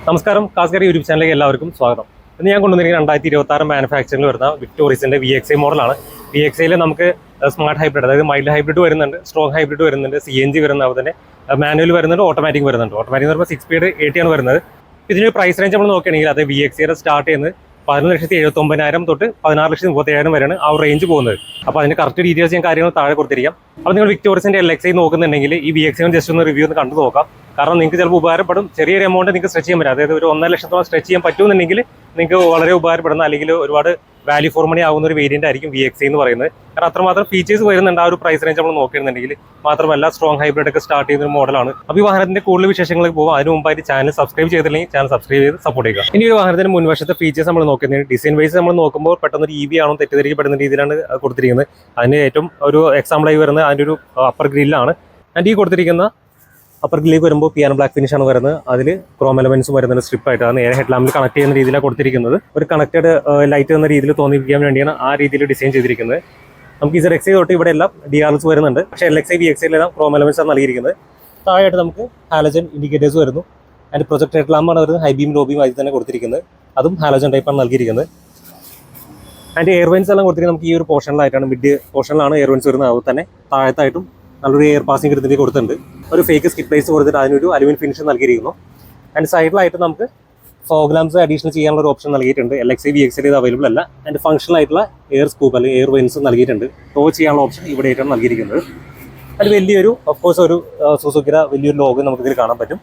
നമസ്കാരം, കാസ്കറി യൂട്യൂബ് ചാനലിലേക്ക് എല്ലാവർക്കും സ്വാഗതം. ഇന്ന് ഞാൻ കൊണ്ടുവന്നിരിക്കുന്ന 2026 മാനുഫാക്ചറിംഗിൽ വരുന്ന വിക്ടോറിയസിന്റെ VXi മോഡലാണ്. VXiയിൽ നമുക്ക് സ്മാർട്ട് ഹൈബ്രിഡ്, അതായത് മൈൽഡ് ഹൈബ്രിഡ് വരുന്നുണ്ട്, സ്ട്രോങ് ഹൈബ്രിഡ് വരുന്നുണ്ട്, CNG വരുന്ന അതുപോലെ തന്നെ മാനുവൽ വരുന്നുണ്ട്, ഓട്ടോമാറ്റിക് വരുന്നുണ്ട്. ഓട്ടോമാറ്റിക് എന്ന് പറയുമ്പോൾ 6 സ്പീഡ് 80 ആണ് വരുന്നത്. ഇതിന് പ്രൈസ് റേഞ്ച് നമ്മൾ നോക്കുകയാണെങ്കിൽ അത് VXiയുടെ സ്റ്റാർട്ട് ചെയ്യുന്നത് 11,79,000 തൊട്ട് 16,37,000 വരെയാണ് ആ റേഞ്ച് പോകുന്നത്. അപ്പോൾ അതിന്റെ കറക്റ്റ് ഡീറ്റെയിൽസ് ഞാൻ കാര്യങ്ങൾ താഴെ കൊടുത്തിരിക്കാം. അപ്പോൾ നിങ്ങൾ വിക്ടോറിയസിന്റെ LXi നോക്കുന്നുണ്ടെങ്കിൽ ഈ VXi ജസ്റ്റ് ഒന്ന് റിവ്യൂ ഒന്ന് കണ്ടു നോക്കാം. കാരണം നിങ്ങൾക്ക് ചിലപ്പോൾ ഉപകാരപ്പെടും. ചെറിയൊരു എമൗണ്ട് നിങ്ങൾക്ക് സ്ട്രെച്ച് ചെയ്യാൻ പറ്റും, അതായത് ഒരു 1.5 ലക്ഷത്തോളം സ്ട്രെച്ച് ചെയ്യാൻ പറ്റുമെന്നുണ്ടെങ്കിൽ നിങ്ങൾക്ക് വളരെ ഉപകാരപ്പെടുന്ന അല്ലെങ്കിൽ ഒരുപാട് വാല്യൂ ഫോർ മണി ആവുന്ന ഒരു വേരിയന്റ് ആയിരിക്കും VXi എന്ന് പറയുന്നത്. കാരണം അത്രമാത്രം ഫീച്ചേഴ്സ് വരുന്നുണ്ട് ആ ഒരു പ്രൈസ് റേഞ്ച് നമ്മൾ നോക്കുകയാണെന്നുണ്ടെങ്കിൽ. മാത്രമല്ല സ്ട്രോങ് ഹൈബ്രിഡ് ഒക്കെ സ്റ്റാർട്ട് ചെയ്യുന്ന ഒരു മോഡലാണ്. അപ്പോൾ ഈ വാഹനത്തിന്റെ കൂടുതൽ വിശേഷങ്ങൾക്ക് പോകും. അതിന് മുമ്പായിട്ട് ചാനൽ സബ്സ്ക്രൈബ് ചെയ്തില്ലെങ്കിൽ ചാനൽ സബ്സ്ക്രൈബ് ചെയ്ത് സപ്പോർട്ട് ചെയ്യുക. ഇനി ഒരു വാഹനത്തിന്റെ മുൻവശത്തെ ഫീച്ചേഴ്സ് നമ്മൾ നോക്കുന്നത് ഡിസൈൻ വൈസ് നമ്മൾ നോക്കുമ്പോൾ പെട്ടെന്ന് ഒരു EV ആണോ തെറ്റിദ്ധരിക്കപ്പെടുന്ന രീതിയിലാണ് കൊടുത്തിരിക്കുന്നത്. അതിന് ഏറ്റവും ഒരു എക്സാമ്പിളായി വരുന്നത് അതിൻ്റെ ഒരു അപ്പർ ഗ്രില്ലാണ്. ആൻഡ് ഈ കൊടുത്തിരിക്കുന്ന അപ്പർ ഗ്രില്ലിലേക്ക് വരുമ്പോൾ പിയാനോ ബ്ലാക്ക് ഫിനിഷ് ആണ് വരുന്നത്. അതിൽ ക്രോം എലമെന്റ്സും വരുന്നത് സ്ട്രിപ്പായിട്ട് അത് നേരെ ഹെഡ് ലാമ്പിൽ കണക്ട് ചെയ്യുന്ന രീതിയിലാണ് കൊടുത്തിരിക്കുന്നത്. ഒരു കണക്റ്റഡ് ലൈറ്റ് എന്ന രീതിയിൽ തോന്നിപ്പിക്കാൻ വേണ്ടിയാണ് ആ രീതിയിൽ ഡിസൈൻ ചെയ്തിരിക്കുന്നത്. നമുക്ക് ZXi തൊട്ട് ഇവിടെ എല്ലാം DRLs വരുന്നുണ്ട്, പക്ഷേ LXi VXiയിലെല്ലാം ക്രോം എലമെന്റ്സ് ആണ് നൽകിയിരിക്കുന്നത്. താഴെയായിട്ട് നമുക്ക് ഹാലജൻ ഇൻഡിക്കേറ്റേഴ്സ് വരുന്നു. അതിൻ്റെ പ്രൊജക്ട് ഹെഡ് ലാമ്പാണ് വരുന്നത്, ഹൈ ബീം ലോ ബീം ആയി തന്നെ കൊടുത്തിരിക്കുന്നത്. അതും ഹാലജൻ ടൈപ്പാണ് നൽകിയിരിക്കുന്നത്. അതിൻ്റെ എയർവെൻസ് എല്ലാം കൊടുത്തിരിക്കുന്നത് നമുക്ക് ഈ ഒരു പോർഷനിലായിട്ടാണ്, മിഡ് പോർഷനിലാണ് എയർവെൻസ് വരുന്നത്. അതുപോലെ തന്നെ താഴത്തായിട്ടും നല്ലൊരു എയർ പാസിംഗ് എടുത്തിട്ട് കൊടുത്തിട്ടുണ്ട്. ഒരു ഫേക്ക് സ്കിറ്റ് പ്ലേസ് കൊടുത്തിട്ട് അതിനൊരു അലുമിനിയം ഫിനിഷ് നൽകിയിരിക്കുന്നു. ആൻഡ് സൈഡിലായിട്ട് നമുക്ക് ഫോഗ് ലാംപ്സ് അഡീഷണൽ ചെയ്യാനുള്ള ഒരു ഓപ്ഷൻ നൽകിയിട്ടുണ്ട്. LXi VXiയിൽ ഇത് അവൈലബിൾ അല്ല. ആൻഡ് ഫംഗ്ഷണൽ ആയിട്ടുള്ള എയർ സ്കൂപ്പ് അല്ലെങ്കിൽ എയർ വെൻസ് നൽകിയിട്ടുണ്ട്. ടോ ചെയ്യാനുള്ള ഓപ്ഷൻ ഇവിടെ ആയിട്ടാണ് നൽകിയിരിക്കുന്നത്. അത് വലിയൊരു ഓഫ്കോഴ്സ് ഒരു സുസുക്കിയുടെ വലിയൊരു ലോഗോ നമുക്കിതിൽ കാണാൻ പറ്റും.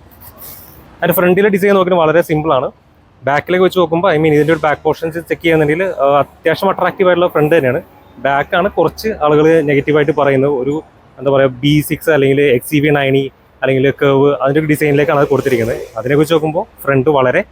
അതിൻ്റെ ഫ്രണ്ടിലെ ഡിസൈൻ നോക്കുന്നത് വളരെ സിമ്പിളാണ്. ബാക്കിലേക്ക് വെച്ച് നോക്കുമ്പോൾ ഇതിൻ്റെ ഒരു ബാക്ക് പോർഷൻസ് ചെക്ക് ചെയ്യുന്നുണ്ടെങ്കിൽ അത്യാവശ്യം അട്രാക്റ്റീവ് ആയിട്ടുള്ള ഫ്രണ്ട് തന്നെയാണ്. ബാക്കാണ് കുറച്ച് ആളുകൾ നെഗറ്റീവായിട്ട് പറയുന്നത്. ഒരു എന്താ പറയുക B6 അല്ലെങ്കിൽ XEV9 അല്ലെങ്കിൽ കർവ് അതിൻ്റെ ഒരു ഡിസൈനിലേക്കാണ് അത് കൊടുത്തിരിക്കുന്നത്. അതിനെ വെച്ച് നോക്കുമ്പോൾ ഫ്രണ്ട് വളരെ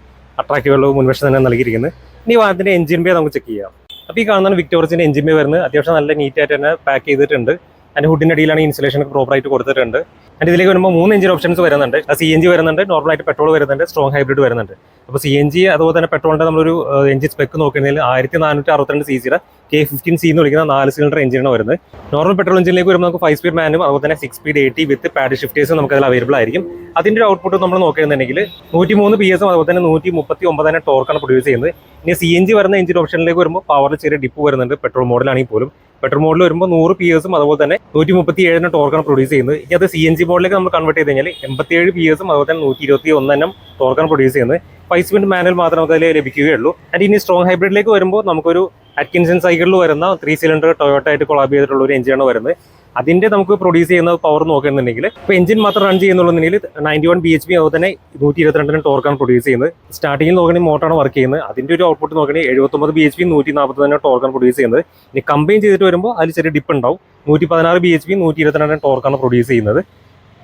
അട്രാക്റ്റീവ് ആയിട്ടുള്ള മുൻവശം തന്നെ നൽകിയിരിക്കുന്നത്. ഇനി വാഹനത്തിൻ്റെ എഞ്ചിൻ ബേ നമുക്ക് ചെക്ക് ചെയ്യാം. അപ്പോൾ ഈ കാണുന്ന വിക്ടോറിയസിൻ്റെ എഞ്ചിൻ ബേ വരുന്നത് അത്യാവശ്യം നല്ല നീറ്റായിട്ട് തന്നെ പാക്ക് ചെയ്തിട്ടുണ്ട്. അതിൻ്റെ ഹുഡിൻ്റെ അടിയിലാണ് ഇൻസുലേഷൻ പ്രോപ്പറായിട്ട് കൊടുത്തിട്ടുണ്ട്. അതിൻ്റെ ഇതിലേക്ക് വരുമ്പോൾ 3 എഞ്ചിൻ ഓപ്ഷൻസ് വരുന്നുണ്ട്. CNG വരുന്നുണ്ട്, നോർമലായിട്ട് പെട്രോൾ വരുന്നുണ്ട്, സ്ട്രോങ് ഹൈബ്രിഡ് വരുന്നുണ്ട്. അപ്പോൾ CNG അതുപോലെ തന്നെ പെട്രോളിൻ്റെ നമ്മളൊരു എഞ്ചിൻ സ്പെക്ക് നോക്കുകയാണെങ്കിൽ 1462 cc K15C എന്ന് വിളിക്കുന്ന 4 സിലിണ്ടർ എഞ്ചിനാണ് വരുന്നത്. നോർമൽ പെട്രോൾ എഞ്ചിനിലേക്ക് വരുമ്പോൾ നമുക്ക് 5 സ്പീഡ് മാനും അതുപോലെ തന്നെ 6 സ്പീഡ് 80 വിത്ത് പാഡ് ഷിഫ്റ്റേഴ്സും നമുക്ക് അതിൽ അവൈലബിൾ ആയിരിക്കും. അതിൻ്റെ ഒരു ഔട്ട്പുട്ട് നമ്മൾ നോക്കുകയാണെന്നുണ്ടെങ്കിൽ 103 PS അതുപോലെ തന്നെ 139 ടോർക്കാണ് പ്രൊഡ്യൂസ് ചെയ്യുന്നത്. ഇനി CNG വരുന്ന എഞ്ചിൻ ഓപ്ഷനിലേക്ക് വരുമ്പോൾ പവറിൽ ചെറിയ ഡിപ്പ് വരുന്നുണ്ട്. പെട്രോൾ മോഡലാണെങ്കിൽ പോലും പെട്രോൾ മോഡിൽ വരുമ്പോൾ 100 PS അതുപോലെ തന്നെ 137 ടോർക്കാണ് പ്രൊഡ്യൂസ് ചെയ്യുന്നത്. ഇനി അത് CNG മോഡിലേക്ക് നമ്മൾ കൺവേർട്ട് ചെയ്ത് കഴിഞ്ഞാൽ 87 PS അതുപോലെ തന്നെ 121 ടോർക്കാണ് പ്രൊഡ്യൂസ് ചെയ്യുന്നത്. 5 സ്പീഡ് മാനുവൽ മാത്രം നമുക്ക് അതിൽ ലഭിക്കുകയുള്ളൂ. ആൻഡ് ഇനി സ്ട്രോങ് ഹൈബ്രിഡിലേക്ക് വരുമ്പോൾ നമുക്കൊരു അറ്റ്കിൻസൺ സൈക്കിളിൽ വരുന്ന 3 സിലിണ്ടർ ടൊയോട്ട ആയിട്ട് കൊളാബ് ചെയ്തിട്ടുള്ള ഒരു എഞ്ചിനാണ് വരുന്നത്. അതിൻ്റെ നമുക്ക് പ്രൊഡ്യൂസ് ചെയ്യുന്ന പവർ നോക്കുകയാണെന്നുണ്ടെങ്കിൽ ഇപ്പോൾ എഞ്ചിൻ മാത്രം റൺ ചെയ്യുന്നുണ്ടെങ്കിൽ 91 bhp അതുപോലെ തന്നെ 122 ടോർക്കാണ് പ്രൊഡ്യൂസ് ചെയ്യുന്നത്. സ്റ്റാർട്ടിങ്ങിൽ നോക്കുകയാണെങ്കിൽ മോട്ടറാണ് വർക്ക് ചെയ്യുന്നത്. അതിൻ്റെ ഒരു ഔട്ട്പുട്ട് നോക്കുകയാണെങ്കിൽ 79 bhp 141 ടോർക്കാണ് പ്രൊഡ്യൂസ് ചെയ്യുന്നത്. ഇനി കമ്പൈൻ ചെയ്തിട്ട് വരുമ്പോൾ അതിൽ ചെറിയ ഡിപ്പ് ഉണ്ടാവും. 116 bhp 122 ടോർക്കാണ് പ്രൊഡ്യൂസ് ചെയ്യുന്നത്.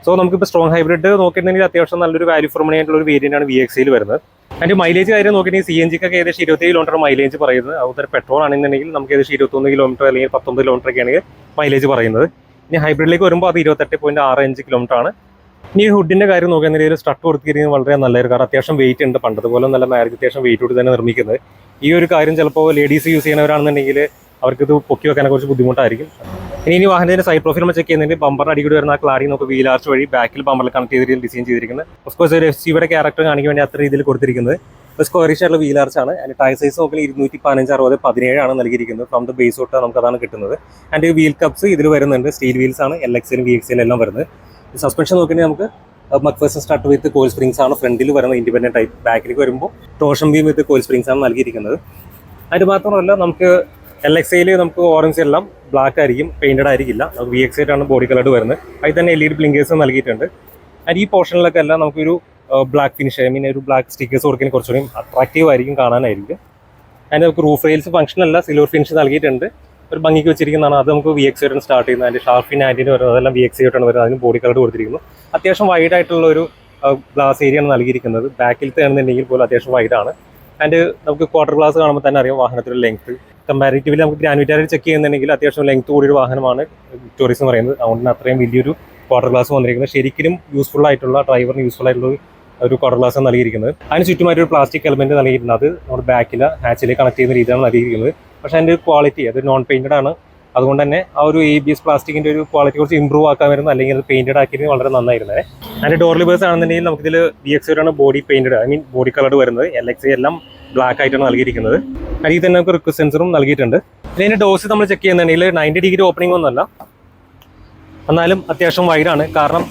സോ നമുക്കിപ്പോൾ സ്ട്രോങ് ഹൈബ്രിഡ് നോക്കിയിട്ടുണ്ടെങ്കിൽ അത്യാവശ്യം നല്ലൊരു വാല്യൂ ഫോർ മണി ആയിട്ടുള്ള ഒരു വേരിയൻ്റാണ് VXiയിൽ വരുന്നത്. അതിൻ്റെ മൈലേജ് കാര്യം നോക്കിയിട്ടുണ്ടെങ്കിൽ CNGക്കൊക്കെ ഏകദേശം 27 കിലോമീറ്റർ മൈലേജ് പറയുന്നത്. അതുപോലെ പെട്രോൾ ആണെന്നുണ്ടെങ്കിൽ നമുക്ക് ഏകദേശം 21 കിലോമീറ്റർ അല്ലെങ്കിൽ 19 കിലോമീറ്റർ ഒക്കെയാണ് മൈലേജ് പറയുന്നത്. ഇനി ഹൈബ്രിഡിലേക്ക് വരുമ്പോൾ അത് 28.65 കിലോമീറ്റർ ആണ്. ഇനി ഹുഡിൻ്റെ കാര്യം നോക്കുകയാണെന്നുണ്ടെങ്കിൽ സ്ട്രട്ട് കൊടുത്തിരിക്കുന്നത് വളരെ നല്ലൊരു, കാരണം അത്യാവശ്യം വെയിറ്റ് ഉണ്ട്. പണ്ടതുപോലെ നല്ല മാരുതി അത്യാവശ്യം വെയിറ്റ് കൊടുത്ത് തന്നെ നിർമ്മിക്കുന്നത്. ഈ ഒരു കാര്യം ചിലപ്പോൾ ലേഡീസ് യൂസ് ചെയ്യുന്നവരാണെന്നുണ്ടെങ്കിൽ അവർക്കിത് പൊക്കി വെക്കാനെ കുറച്ച് ബുദ്ധിമുട്ടായിരിക്കും. ഇനി വാഹനത്തിന്റെ സൈഡ് പ്രൊഫൈൽ നമ്മൾ ചെക്ക് ചെയ്യുന്നതിന് ബമ്പറിന് അടികൂടി വരുന്ന ക്ലാരി നമുക്ക് വീൽ ആർച്ച് വഴി ബാക്കിൽ ബമ്പറിൽ കണക്ട് ചെയ്ത് ഡിസൈൻ ചെയ്തിരിക്കുന്നത്. ഓഫ്കോഴ്സ് ഒരു SUV ക്യാരക്ടർ കാണിക്കാൻ വേണ്ടി അത്ര രീതിയിൽ കൊടുത്തിരിക്കുന്നത്. സ്ക്വയറിഷ് ആയിട്ടുള്ള വീൽ ആർച്ച് ആണ്. അതിന്റെ ടയർ സൈസ് നോക്കി 215 60 17 ആണ് നൽകിയിരിക്കുന്നത്. ഫ്രം ദ ബേസ് തൊട്ട് നമുക്ക് അതാണ് കിട്ടുന്നത്. ആൻഡ് വീൽ കപ്സ് ഇതിൽ വരുന്നുണ്ട്, സ്റ്റീൽ വീൽസ് ആണ് LXiലും VXiലും എല്ലാം വരുന്നത്. സസ്പെൻഷൻ നോക്കിയാൽ നമുക്ക് McPherson start with coil springs ആണ് ഫ്രണ്ടിൽ വരുന്നത്, ഇൻഡിപെൻഡന്റ് ടൈപ്പ്. ബാക്കിലേക്ക് വരുമ്പോൾ ടോർഷൻ ബീം വിത്ത് കോയിൽ സ്പ്രിങ്സ് ആണ് നൽകിയിരിക്കുന്നത്. അത് മാത്രമല്ല നമുക്ക് LXiയിൽ നമുക്ക് ഓറഞ്ച് എല്ലാം ബ്ലാക്ക് ആയിരിക്കും, പെയിന്റഡ് ആയിരിക്കില്ല. നമുക്ക് VXi ആണ് ബോഡി കളർഡ് വരുന്നത്. അതിൽ തന്നെ LED ബ്ലിങ്കേഴ്സ് നൽകിയിട്ടുണ്ട്. ആൻഡ് ഈ പോർഷനിലൊക്കെ എല്ലാം നമുക്കൊരു ബ്ലാക്ക് ഫിനിഷ്, ഒരു ബ്ലാക്ക് സ്റ്റിക്കേഴ്സ് കൊടുക്കാൻ കുറച്ചുകൂടി അട്രാക്റ്റീവ് ആയിരിക്കും, കാണാനായിരിക്കും. അതിന് നമുക്ക് റൂഫ് റെയിൽസ് ഫംഗ്ഷൻ അല്ല, സിൽവർ ഫിനിഷ് നൽകിയിട്ടുണ്ട്. ഒരു ഭംഗിക്ക് വെച്ചിരിക്കുന്നതാണ്. അത് നമുക്ക് VXi ആയിട്ടാണ് സ്റ്റാർട്ട് ചെയ്യുന്നത്. അതിൻ്റെ ഷാർഫിൻ ആൻറ്റിന് വരുന്നത് അതെല്ലാം VXi ആയിട്ടാണ് വരുന്നത്. അതിന് ബോഡി കളർഡ് കൊടുത്തിരിക്കുന്നു. അത്യാവശ്യം വൈഡ് ആയിട്ടുള്ള ഒരു ഗ്ലാസ് ഏരിയ ആണ് നൽകിയിരിക്കുന്നത്. ബാക്കിലത്തെ ആണെന്നുണ്ടെങ്കിൽ പോലും അത്യാവശ്യം വൈഡാണ്. ആൻഡ് നമുക്ക് ക്വാർട്ടർ ഗ്ലാസ് കാണുമ്പോൾ തന്നെ അറിയാം വാഹനത്തിൻ്റെ ലെങ്ത്. കമ്പാരിറ്റീവ്ലി നമുക്ക് ഗ്രാനുവിറ്റി ചെക്ക് ചെയ്യുന്നുണ്ടെങ്കിൽ അത്യാവശ്യം ലെങ്ത് കൂടിയൊരു വാഹനമാണ് വിക്ടോറിയസ് എന്ന് പറയുന്നത്. അതുകൊണ്ട് അത്രയും വലിയൊരു ക്വാർട്ടർ ഗ്ലാസ് വന്നിരിക്കുന്നത്. ശരിക്കും യൂസ്ഫുൾ ആയിട്ടുള്ള, ഡ്രൈവറിന് യൂസ്ഫുൾ ആയിട്ടുള്ള ഒരു ക്വാർട്ടർ ഗ്ലാസ് നൽകിയിരിക്കുന്നത്. അതിന് ചുറ്റുമായിട്ട് ഒരു പ്ലാസ്റ്റിക് എലമെന്റ് നൽകിയിട്ടുണ്ട്. അത് നമ്മുടെ ബാക്കിൽ ഹാച്ചിലേക്ക് കണക്ട് ചെയ്യുന്ന രീതിയിലാണ് നൽകിയിരിക്കുന്നത്. പക്ഷേ അതിൻ്റെ ക്വാളിറ്റി അത് നോൺ പെയിന്റഡ് ആണ്. അതുകൊണ്ട് തന്നെ ആ ഒരു ABS പ്ലാസ്റ്റിക്കിൻ്റെ ഒരു ക്വാളിറ്റി കുറച്ച് ഇമ്പ്രൂവ് ആക്കാൻ വരുന്നത്, അല്ലെങ്കിൽ അത് പെയിൻറ്റഡ് ആക്കിയത് വളരെ നന്നായിരുന്നത്. അതിൻ്റെ ഡോർ ലിവേഴ്സ് ആണെന്നുണ്ടെങ്കിൽ നമുക്കിതിൽ VXA body painted, I mean body coloured വരുന്നത്. LXA എല്ലാം ബ്ലാക്ക് ആയിട്ടാണ് നൽകിയിരിക്കുന്നത്. അതിൽ തന്നെ നമുക്ക് റിക്വസ്റ്റ് സെൻസറും നൽകിയിട്ടുണ്ട്. ഇതിൻ്റെ ഡോസ് നമ്മൾ ചെക്ക് ചെയ്യുന്നുണ്ടെങ്കിൽ 90 ഡിഗ്രി ഓപ്പണിംഗ് ഒന്നുമല്ല, എന്നാലും അത്യാവശ്യം വൈഡാണ്. കാരണം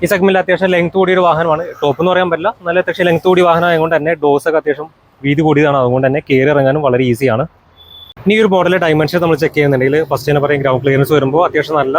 ഈ സെഗ്മെന്റിൽ അത്യാവശ്യം ലെങ്ത് കൂടിയൊരു വാഹനമാണ്. ടോപ്പ് എന്ന് പറയാൻ പറ്റില്ല, നല്ല അത്യാവശ്യം ലെങ്ത് കൂടിയ വാഹനം ആയതുകൊണ്ട് തന്നെ ഡോസൊക്കെ അത്യാവശ്യം വീതി കൂടിയതാണ്. അതുകൊണ്ട് തന്നെ കയറി ഇറങ്ങാനും വളരെ ഈസിയാണ്. ഇനി ഒരു മോഡലിലെ ഡയമെൻഷൻ നമ്മൾ ചെക്ക് ചെയ്യുന്നുണ്ടെങ്കിൽ ഫസ്റ്റ് തന്നെ പറയും ഗ്രൗണ്ട് ക്ലിയറൻസ് വരുമ്പോൾ അത്യാവശ്യം നല്ല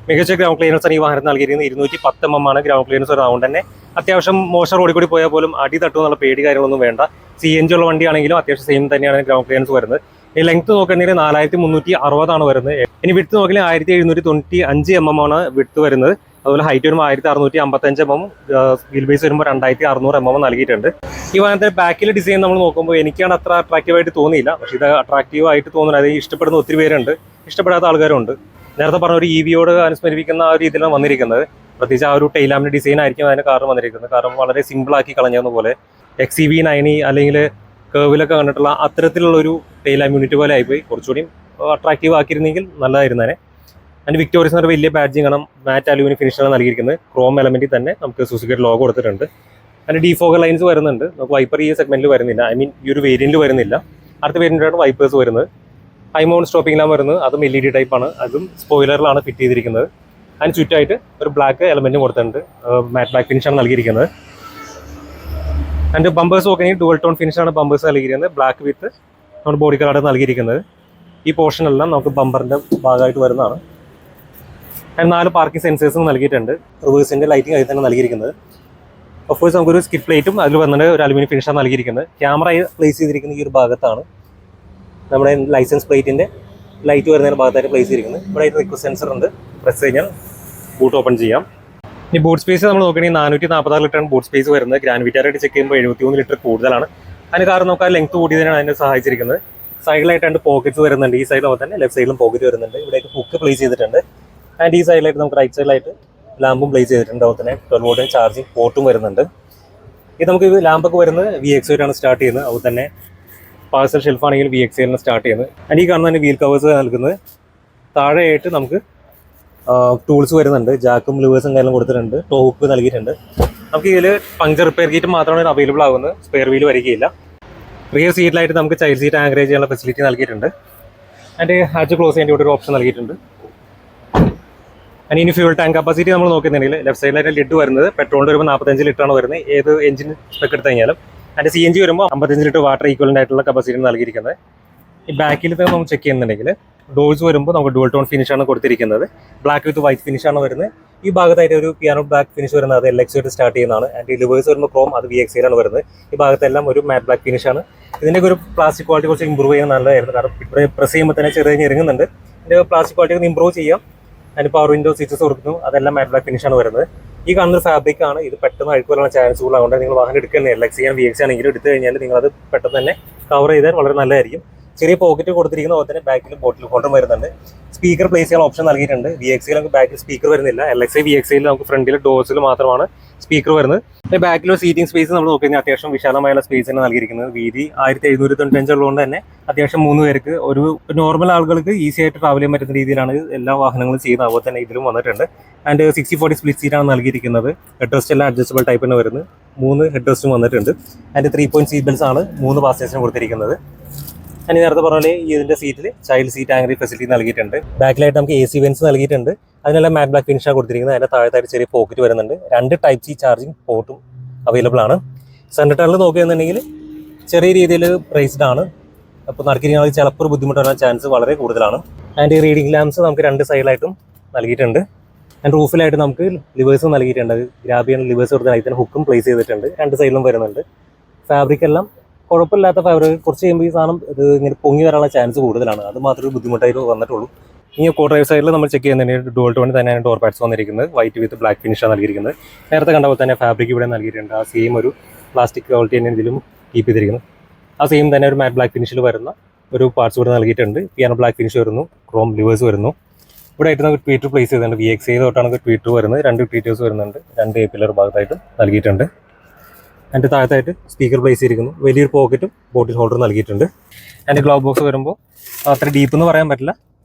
മികച്ച ഗ്രൗണ്ട് ക്ലിയറൻസ് ആണ് ഈ വാഹനത്തിന് നൽകിയിരിക്കുന്നത്. 210 mm ആണ് ഗ്രൗണ്ട് ക്ലിയറൻസ് വരുന്നത്. അതുകൊണ്ട് തന്നെ അത്യാവശ്യം മോശം റോഡിൽ കൂടി പോയാൽ പോലും അടി തട്ടുമെന്നുള്ള പേടി കാര്യങ്ങളൊന്നും വേണ്ട. CNG ഉള്ള വണ്ടിയാണെങ്കിലും അത്യാവശ്യം സെയിം തന്നെയാണ് ഗ്രൗണ്ട് ക്ലിയറൻസ് വരുന്നത്. ഈ ലെങ്ത് നോക്കുകയാണെങ്കിൽ 4360 വരുന്നത്. ഇനി വിഡ്ത്ത് നോക്കിയാൽ 1795 mm ആണ് വിഡ്ത്ത് വരുന്നത്. അതുപോലെ ഹൈറ്റ് വരുമ്പോൾ 1655 mm, വീൽ ബേസ് വരുമ്പോൾ 2600 mm നൽകിയിട്ടുണ്ട്. ഈ വാഹനത്തിന്റെ ബാക്കിലെ ഡിസൈൻ നമ്മൾ നോക്കുമ്പോൾ എനിക്കാണ് അത്ര അട്രാക്റ്റീവായിട്ട് തോന്നിയില്ല. പക്ഷേ ഇത് അട്രാക്റ്റീവ് ആയിട്ട് തോന്നുന്നത്, അത് ഇഷ്ടപ്പെടുന്ന ഒത്തിരി പേരുണ്ട്, ഇഷ്ടപ്പെടാത്ത ആൾക്കാരുണ്ട്. നേരത്തെ പറഞ്ഞ ഒരു EVയോട് അനുസ്മരിപ്പിക്കുന്ന ആ ഒരു രീതിയിലാണ് വന്നിരിക്കുന്നത്. പ്രത്യേകിച്ച് ആ ഒരു ടൈലാമിൻ്റെ ഡിസൈൻ ആയിരിക്കും അതിന് കാരണം വന്നിരിക്കുന്നത്. കാരണം വളരെ സിമ്പിളാക്കി കളഞ്ഞതുപോലെ പോലെ XEV9 അല്ലെങ്കിൽ കേവിലൊക്കെ കണ്ടിട്ടുള്ള അത്തരത്തിലുള്ളൊരു ടൈലാം യൂണിറ്റ് പോലെ ആയിപ്പോയി. കുറച്ചുകൂടി അട്രാക്റ്റീവ് ആക്കിയിരുന്നെങ്കിൽ നല്ലതായിരുന്നേനെ. അതിന് വിക്ടോറിയസ് എന്നൊരു വലിയ ബാഡ്ജിങ് കാണാം. മാറ്റ് അലൂമിനിയം ഫിനിഷാണ് നൽകിയിരിക്കുന്നത്. ക്രോം എലമെന്റിൽ തന്നെ നമുക്ക് സുസുക്കിയുടെ ലോഗോ കൊടുത്തിട്ടുണ്ട്. അതിന് ഡിഫോഗർ ലൈൻസ് വരുന്നുണ്ട്. നമുക്ക് വൈപ്പർ ഈ സെഗ്മെന്റിൽ വരുന്നില്ല, ഐ മീൻ ഈ ഒരു വേരിയന്റിൽ വരുന്നില്ല. അടുത്ത വേരിയന്റിലാണ് വൈപ്പേഴ്സ് വരുന്നത്. ഹൈ മൗണ്ട് സ്റ്റോപ്പിംഗ് ലാമ്പ് വരുന്നത്, അതും LED ടൈപ്പാണ്. അതും സ്പോയിലറിലാണ് ഫിറ്റ് ചെയ്തിരിക്കുന്നത്. അതിന് ചുറ്റായിട്ട് ഒരു ബ്ലാക്ക് എലമെന്റും കൊടുത്തിട്ടുണ്ട്. മാറ്റ് ബ്ലാക്ക് ഫിനിഷാണ് നൽകിയിരിക്കുന്നത്. അതിൻ്റെ ബമ്പേഴ്സ് നോക്കുകയാണെങ്കിൽ ഡുവൽ ടോൺ ഫിനിഷാണ് ബമ്പേഴ്സ് നൽകിയിരിക്കുന്നത്. ബ്ലാക്ക് വിത്ത് നമ്മുടെ ബോഡി കളറാണ് നൽകിയിരിക്കുന്നത്. ഈ പോർഷനെല്ലാം നമുക്ക് ബമ്പറിൻ്റെ ഭാഗമായിട്ട് വരുന്നതാണ്. അതിന് 4 പാർക്കിംഗ് സെൻസേഴ്സും നൽകിയിട്ടുണ്ട്. റിവേഴ്സിൻ്റെ ലൈറ്റിംഗ് അതിൽ തന്നെ നൽകിയിരിക്കുന്നത്. ഓഫ്കോഴ്സ് നമുക്കൊരു സ്കിഡ് പ്ലേറ്റും അതിൽ വന്നിട്ട് ഒരു അലുമിനിയം ഫിനിഷാണ് നൽകിയിരിക്കുന്നത്. ക്യാമറ പ്ലേസ് ചെയ്തിരിക്കുന്ന ഈ ഒരു ഭാഗത്താണ്. നമ്മുടെ ലൈസൻസ് പ്ലേറ്റിൻ്റെ ലൈറ്റ് വരുന്നതിന് ഭാഗത്തായിട്ട് പ്ലേസ് ചെയ്തിരിക്കുന്നത്. ഇവിടെ റിക്വസ്റ്റ് സെൻസർ ഉണ്ട്. പ്രസ് കഴിഞ്ഞാൽ ബൂട്ട് ഓപ്പൺ ചെയ്യാം. ഇനി ബൂട്ട് സ്പേസ് നമ്മൾ നോക്കുകയാണെങ്കിൽ 446 ലിറ്ററാണ് ബൂട്ട് സ്പേസ് വരുന്നത്. ഗ്രാൻഡ് വിറ്റാറായിട്ട് ചെക്ക് ചെയ്യുമ്പോൾ 73 ലിറ്റർ കൂടുതലാണ്. അതിന് കാരണം നമുക്ക് ആ ലെങ്ത് കൂടിയതിനാണ് അതിനെ സഹായിച്ചിരിക്കുന്നത്. സൈഡിലായിട്ട് 2 പോക്കറ്റ്സ് വരുന്നുണ്ട്. ഈ സൈഡിൽ തന്നെ ലെഫ്റ്റ് സൈഡിലും പോക്കറ്റ് വരുന്നുണ്ട്. ഇവിടേക്ക് ഹുക്ക് പ്ലേസ് ചെയ്തിട്ടുണ്ട്. ആൻഡ് ഈ സൈഡിലായിട്ട് നമുക്ക് റൈറ്റ് സൈഡിലായിട്ട് ലാമ്പും പ്ലേസ് ചെയ്തിട്ടുണ്ട്. അതുപോലെ തന്നെ 12 വോൾട്ട് ചാർജിങ് പോർട്ടും വരുന്നുണ്ട്. ഇത് നമുക്ക് ലാമ്പൊക്കെ വരുന്നത് VXA ആണ് സ്റ്റാർട്ട് ചെയ്യുന്നത്. അതുപോലെ തന്നെ പാഴ്സൽ ഷെൽഫാണെങ്കിൽ VXA സ്റ്റാർട്ട് ചെയ്യുന്നത്. ആൻഡ് ഈ കാണുന്ന തന്നെ വീൽ കവേഴ്സ് നൽകുന്നത്. താഴെയായിട്ട് നമുക്ക് ടൂൾസ് വരുന്നുണ്ട്. ജാക്കും ലിവേഴ്സും കാര്യങ്ങളും കൊടുത്തിട്ടുണ്ട്. ടോ ഹുക്ക് നൽകിയിട്ടുണ്ട്. നമുക്ക് ഇതിൽ പങ്ക്ചർ റിപ്പയർ കിറ്റ് മാത്രമാണ് അവൈലബിൾ ആകുന്നത്. സ്പെയർ വീൽ വരികയില്ല. റിയർ സീറ്റിലായിട്ട് നമുക്ക് ചൈൽഡ് സീറ്റ് ആങ്കറേജ് ചെയ്യാനുള്ള ഫെസിലിറ്റി നൽകിയിട്ടുണ്ട്. അതിൻ്റെ ഹാച്ച് ക്ലോസ് ചെയ്യാൻ ഇവിടെ ഒരു ഓപ്ഷൻ നൽകിയിട്ടുണ്ട്. ഇനി ഫ്യൂൾ ടാങ്ക് കപ്പാസിറ്റി നമ്മൾ നോക്കുന്നുണ്ടെങ്കിൽ ലെഫ്റ്റ് സൈഡിലായിട്ട് ലിഡ് വരുന്നത് പെട്രോളിൻ്റെ വരുമ്പോൾ 45 ലിറ്ററാണ് വരുന്നത്. ഏത് എഞ്ചിൻ സ്പെക്ക് എടുത്ത് കഴിഞ്ഞാലും. അതിൻ്റെ CNG വരുമ്പോൾ 55 ലിറ്റർ വാട്ടർ ഈക്വലൻ്റ് ആയിട്ടുള്ള കപ്പാസിറ്റി നൽകിയിരിക്കുന്നത്. ഈ ബാക്കിൽ തന്നെ നമുക്ക് ചെക്ക് ചെയ്യുന്നുണ്ടെങ്കിൽ ഡോഴ്സ് വരുമ്പോൾ നമുക്ക് ഡുവൽ ടോൺ ഫിനിഷാണ് കൊടുത്തിരിക്കുന്നത്. ബ്ലാക്ക് വിത്ത് വൈറ്റ് ഫിനിഷാണ് വരുന്നത്. ഈ ഭാഗത്തായിട്ട് ഒരു പിയാനോ ബ്ലാക്ക് ഫിനിഷ് വരുന്നത് അത് LXA ആയിട്ട് സ്റ്റാർട്ട് ചെയ്യുന്നതാണ്. ആൻഡ് ലിവേഴ്സ് വരുമ്പോൾ ക്രോം, അത് VXA ആണ് വരുന്നത്. ഈ ഭാഗത്തെല്ലാം ഒരു മാറ്റ് ബ്ലാക്ക് ഫിനിഷാണ്. ഇതിൻ്റെ ഒരു പ്ലാസ്റ്റിക് ക്വാളിറ്റി കുറച്ച് ഇമ്പ്രൂവ് ചെയ്യാൻ നല്ലതായിരുന്നു. കാരണം ഇവിടെ പ്രസ് ചെയ്യുമ്പോൾ തന്നെ ചെറിയ ഇറങ്ങുന്നുണ്ട്. ഇതിൻ്റെ പ്ലാസ്റ്റിക് ക്വാളിറ്റി ഒന്ന് ഇമ്പ്രൂവ് ചെയ്യാം. അതിന് പവർ വിൻഡോ സ്വിച്ചസ് കൊടുക്കുന്നു. അതെല്ലാം മാറ്റ് ബ്ലാക്ക് ഫിനിഷാണ് വരുന്നത്. ഈ കാണുന്ന ഫാബ്രിക് ആണ്. ഇത് പെട്ടെന്ന് അഴുക്ക് വരാനുള്ള ചാൻസ് കൂടുതലാകൊണ്ട് നിങ്ങൾ വാഹനം എടുക്കുന്നത് LXA ആണ് VXA ആണെങ്കിലും എടുത്തു കഴിഞ്ഞാൽ നിങ്ങളത് പെട്ടെന്ന് തന്നെ കവർ ചെയ്താൽ വളരെ നല്ലതായിരിക്കും. ചെറിയ പോക്കറ്റ് കൊടുത്തിരിക്കുന്ന പോലെ തന്നെ ബാക്കിൽ ബോട്ടിൽ ഹോൾഡറും വരുന്നുണ്ട്. സ്പീക്കർ പ്ലേസ് ചെയ്യാൻ ഓപ്ഷൻ നൽകിയിട്ടുണ്ട്. VXA നമുക്ക് ബാക്കിൽ സ്പീക്കർ വരുന്നില്ല. LXA VXA നമുക്ക് ഫ്രണ്ടിൽ ഡോർസിൽ മാത്രമാണ് സ്പീക്കർ വരുന്നത്. ബാക്കിലൊരു സീറ്റിംഗ് സ്പേസ് നമ്മൾ നോക്കിക്കഴിഞ്ഞാൽ അത്യാവശ്യം വിശാലമായുള്ള സ്പേസ് ആണ് നൽകിയിരിക്കുന്നത്. വീതി 1795 ഉള്ളതുകൊണ്ട് തന്നെ അത്യാവശ്യം 3 പേർക്ക് ഒരു നോർമൽ ആളുകൾക്ക് ഈസി ആയിട്ട് ട്രാവൽ ചെയ്യാൻ പറ്റുന്ന രീതിയിലാണ് എല്ലാ വാഹനങ്ങളും ചെയ്യുന്നത്. അതുപോലെ തന്നെ ഇതിലും വന്നിട്ടുണ്ട്. ആൻഡ് 60/40 സ്പ്ലിറ്റ് സീറ്റാണ് നൽകിയിരിക്കുന്നത്. ഹെഡ് റെസ്റ്റ് എല്ലാം അഡ്ജസ്റ്റബിൾ ടൈപ്പിന് വരുന്നത്. 3 ഹെഡ് റെസ്റ്റും വന്നിട്ടുണ്ട്. ആൻഡ് 3 പോയിന്റ് സീറ്റ് ബെൽറ്റ്സ് ആണ് 3 പാസഞ്ചേഴ്സിന് കൊടുത്തിരിക്കുന്നത്. ഞാൻ നേരത്തെ പറഞ്ഞ ഇതിന്റെ സീറ്റിൽ ചൈൽഡ് സീറ്റ് ആങ്കറി ഫെസിലിറ്റി നൽകിയിട്ടുണ്ട്. ബാക്കിലായിട്ട് നമുക്ക് AC വെൻസ് നൽകിയിട്ടുണ്ട്. അതിനെല്ലാം മാറ്റ് ബ്ലാക്ക് ഫിനിഷാണ് കൊടുത്തിരിക്കുന്നത്. അതിന്റെ താഴത്തായിട്ട് ചെറിയ പോക്കറ്റ് വരുന്നുണ്ട്. 2 ടൈപ്പ് C ചാർജിങ് പോർട്ടും അവൈലബിൾ ആണ്. സെൻട്രൽ ടേണിൽ നോക്കുകയാണെന്നുണ്ടെങ്കിൽ ചെറിയ രീതിയിൽ പ്രൈസ്ഡ് ആണ്. അപ്പോൾ നടക്കിരിക്കുന്നത് ചിലപ്പോൾ ബുദ്ധിമുട്ട് വരാൻ ചാൻസ് വളരെ കൂടുതലാണ്. ആൻഡ് ഈ റീഡിംഗ് ലാംപ്സ് നമുക്ക് 2 സൈഡിലായിട്ടും നൽകിയിട്ടുണ്ട്. ആൻഡ് റൂഫിലായിട്ട് നമുക്ക് ലിവേഴ്സും നൽകിയിട്ടുണ്ട്. ഗ്രാബ് ചെയ്യാൻ ലിവേഴ്സ് കൊടുത്ത് അതിന് ഹുക്കും പ്ലേസ് ചെയ്തിട്ടുണ്ട്. 2 സൈഡിലും വരുന്നുണ്ട്. ഫാബ്രിക് എല്ലാം കുഴപ്പമില്ലാത്ത ഫാബ്രിക്. കുറച്ച് കഴിയുമ്പോൾ ഈ സാധനം ഇത് ഇങ്ങനെ പൊങ്ങി വരാനുള്ള ചാൻസ് കൂടുതലാണ്. അത് മാത്രമേ ബുദ്ധിമുട്ടായിട്ട് വന്നിട്ടുള്ളൂ. ഈ കോ ഡ്രൈവ് സൈഡിൽ നമ്മൾ ചെക്ക് ചെയ്യുന്നതിന് ഡുവൽ ടോണിൽ തന്നെയാണ് ഡോർ പാഡ്സ് വന്നിരിക്കുന്നത്. വൈറ്റ് വിത്ത് ബ്ലാക്ക് ഫിനിഷാണ് നൽകിയിരിക്കുന്നത്. നേരത്തെ കണ്ട പോലെ തന്നെ ഫാബ്രിക് ഇവിടെ നൽകിയിട്ടുണ്ട്. ആ സെയിം ഒരു പ്ലാസ്റ്റിക് ക്വാളിറ്റി തന്നെ ഇതിലും കീപ്പ് ചെയ്തിരിക്കുന്നത്. ആ സെയിം തന്നെ ഒരു മാറ്റ് ബ്ലാക്ക് ഫിനിഷിൽ വരുന്ന ഒരു പാർട്സ് ഇവിടെ നൽകിയിട്ടുണ്ട്. പിയാനോ ബ്ലാക്ക് ഫിനിഷ് വരുന്നു. ക്രോം ലിവേഴ്സ് വരുന്നു. ഇവിടെ ആയിട്ട് നമുക്ക് ട്വീറ്റർ പ്ലേസ് ചെയ്തിട്ടുണ്ട്. VXA തൊട്ടാണ് ട്വീറ്റർ വരുന്നത്. 2 ട്വീറ്റേഴ്സ് വരുന്നുണ്ട്. 2 പില്ലർ ഭാഗത്തായിട്ടും നൽകിയിട്ടുണ്ട്. അതിൻ്റെ താഴത്തായിട്ട് സ്പീക്കർ പ്ലേസ് ചെയ്തിരിക്കുന്നു. വലിയൊരു പോക്കറ്റും ബോട്ടിൽ ഹോൾഡറും നൽകിയിട്ടുണ്ട്. അതിൻ്റെ ഗ്ലൗ ബോക്സ് വരുമ്പോൾ അത്ര ഡീപ്പ് എന്ന് പറയാൻ പറ്റില്ല.